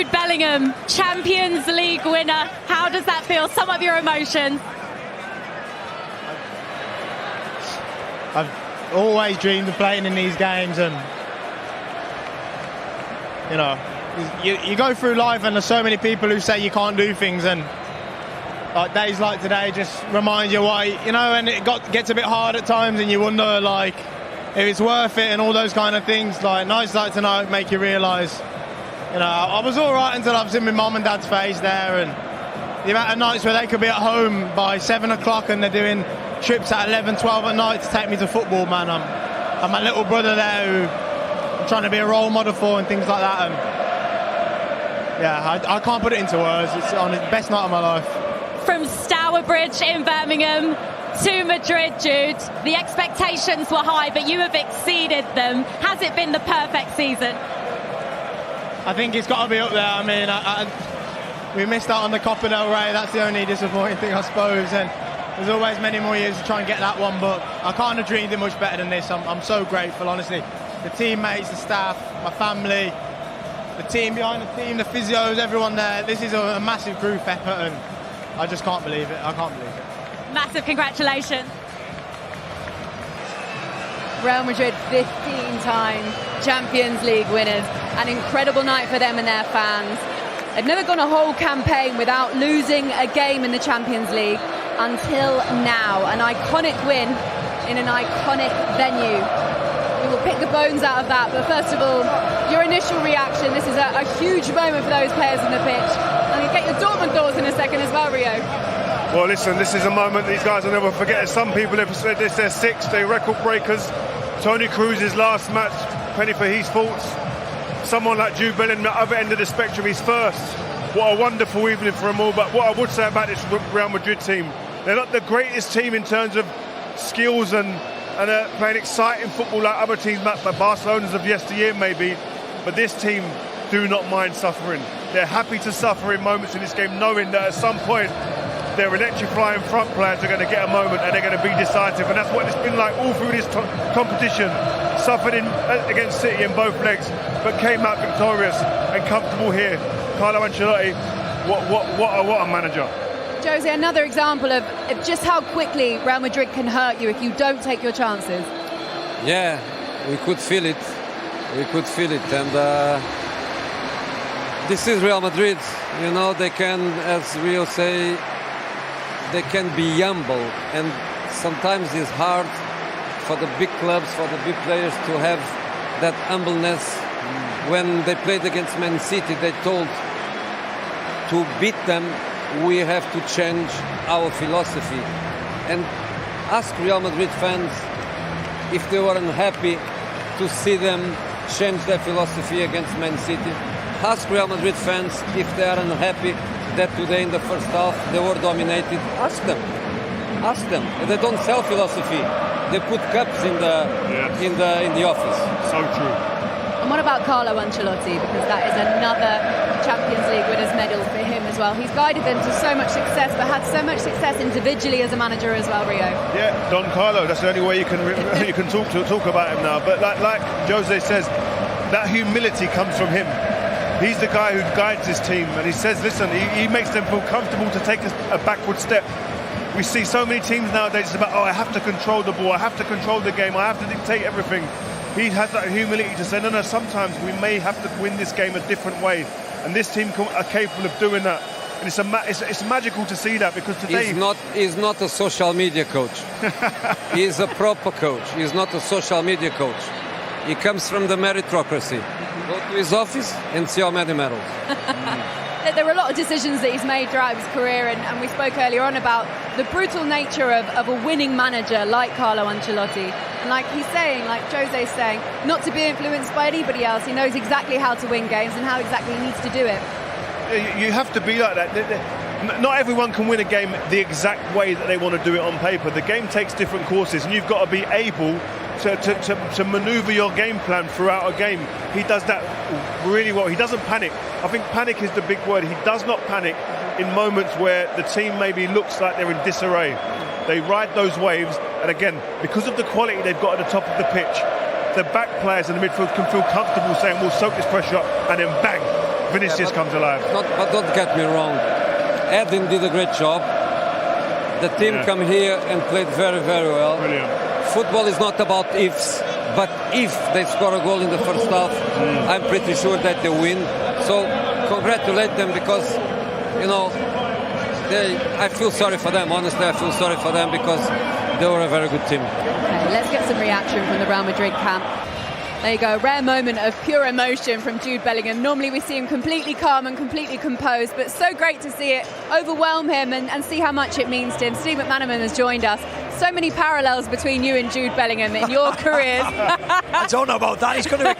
Jude Bellingham, Champions League winner. How does that feel? Sum up your emotions. I've always dreamed of playing in these games, and you know, you go through life and there's so many people who say you can't do things, and like days like today just remind you why, you know, and it gets a bit hard at times and you wonder like if it's worth it and all those kind of things. Like nights like tonight make you realise, you know, I was all right until I've seen my mum and dad's face there, and the amount of nights where they could be at home by 7 o'clock and they're doing trips at 11, 12 at night to take me to football, man. I'm my little brother there who I'm trying to be a role model for and things like that. And yeah, I can't put it into words. It's on the best night of my life. From Stourbridge in Birmingham to Madrid, Jude, the expectations were high, but you have exceeded them. Has it been the perfect season? I think it's got to be up there. I mean, we missed out on the Copa del Rey. That's the only disappointing thing, I suppose. And there's always many more years to try and get that one, but I can't have dreamed it much better than this. I'm so grateful, honestly. The teammates, the staff, my family, the team behind the team, the physios, everyone there. This is a massive group effort, and I just can't believe it. I can't believe it. Massive congratulations. Real Madrid, 15-time Champions League winners. An incredible night for them and their fans. They've never gone a whole campaign without losing a game in the Champions League until now. An iconic win in an iconic venue. We will pick the bones out of that, but first of all, your initial reaction. This is a huge moment for those players on the pitch. And you get your Dortmund thoughts in a second as well, Rio. Well, listen, this is a moment these guys will never forget. Some people have said this, they're six, they're record breakers. Toni Kroos's last match, penny for his faults. Someone like Jude Bellingham, at the other end of the spectrum, he's first. What a wonderful evening for them all. But what I would say about this Real Madrid team, they're not the greatest team in terms of skills and playing exciting football like other teams, like Barcelona's of yesteryear maybe. But this team do not mind suffering. They're happy to suffer in moments in this game, knowing that at some point their electrifying front players are going to get a moment and they're going to be decisive. And that's what it's been like all through this competition. Suffered against City in both legs, but came out victorious and comfortable here. Carlo Ancelotti, what a manager. Jose, another example of just how quickly Real Madrid can hurt you if you don't take your chances. Yeah, we could feel it. We could feel it. And this is Real Madrid. You know, they can, as Rio say, they can be humble. And sometimes it's hard for the big clubs, for the big players to have that humbleness. When they played against Man City, they told to beat them, we have to change our philosophy. And ask Real Madrid fans if they were unhappy to see them change their philosophy against Man City. Ask Real Madrid fans if they are unhappy that today in the first half they were dominated. Ask them. Ask them. They don't sell philosophy. They put cups in the office. So true. And what about Carlo Ancelotti? Because that is another Champions League winners' medal for him as well. He's guided them to so much success, but had so much success individually as a manager as well, Rio. Yeah, Don Carlo. That's the only way you can talk about him now. But like Jose says, that humility comes from him. He's the guy who guides his team, and he says, listen, he makes them feel comfortable to take a backward step. We see so many teams nowadays, it's about, I have to control the ball, I have to control the game, I have to dictate everything. He has that humility to say, no, sometimes we may have to win this game a different way. And this team are capable of doing that. And it's magical to see that, because today... He's not a social media coach. He's a proper coach. He's not a social media coach. He comes from the meritocracy. Go to his office and see how many medals. There were a lot of decisions that he's made throughout his career, and we spoke earlier on about the brutal nature of a winning manager like Carlo Ancelotti. And like he's saying, like Jose's saying, not to be influenced by anybody else. He knows exactly how to win games and how exactly he needs to do it. You have to be like that. Not everyone can win a game the exact way that they want to do it on paper. The game takes different courses, and you've got to be able to maneuver your game plan throughout a game. He does that really well. He doesn't panic. I think panic is the big word. He does not panic in moments where the team maybe looks like they're in disarray. They ride those waves, and again, because of the quality they've got at the top of the pitch, the back players in the midfield can feel comfortable saying, we'll soak this pressure up, and then bang, Vinicius comes alive. But don't get me wrong. Edin did a great job. The team come here and played very, very well. Brilliant. Football is not about ifs, but if they score a goal in the first half, I'm pretty sure that they win. So congratulate them, because, you know, I feel sorry for them. Honestly, I feel sorry for them, because they were a very good team. Okay, let's get some reaction from the Real Madrid camp. There you go, a rare moment of pure emotion from Jude Bellingham. Normally we see him completely calm and completely composed, but so great to see it overwhelm him and see how much it means to him. Steve McManaman has joined us. So many parallels between you and Jude Bellingham in your careers. I don't know about that. He's going to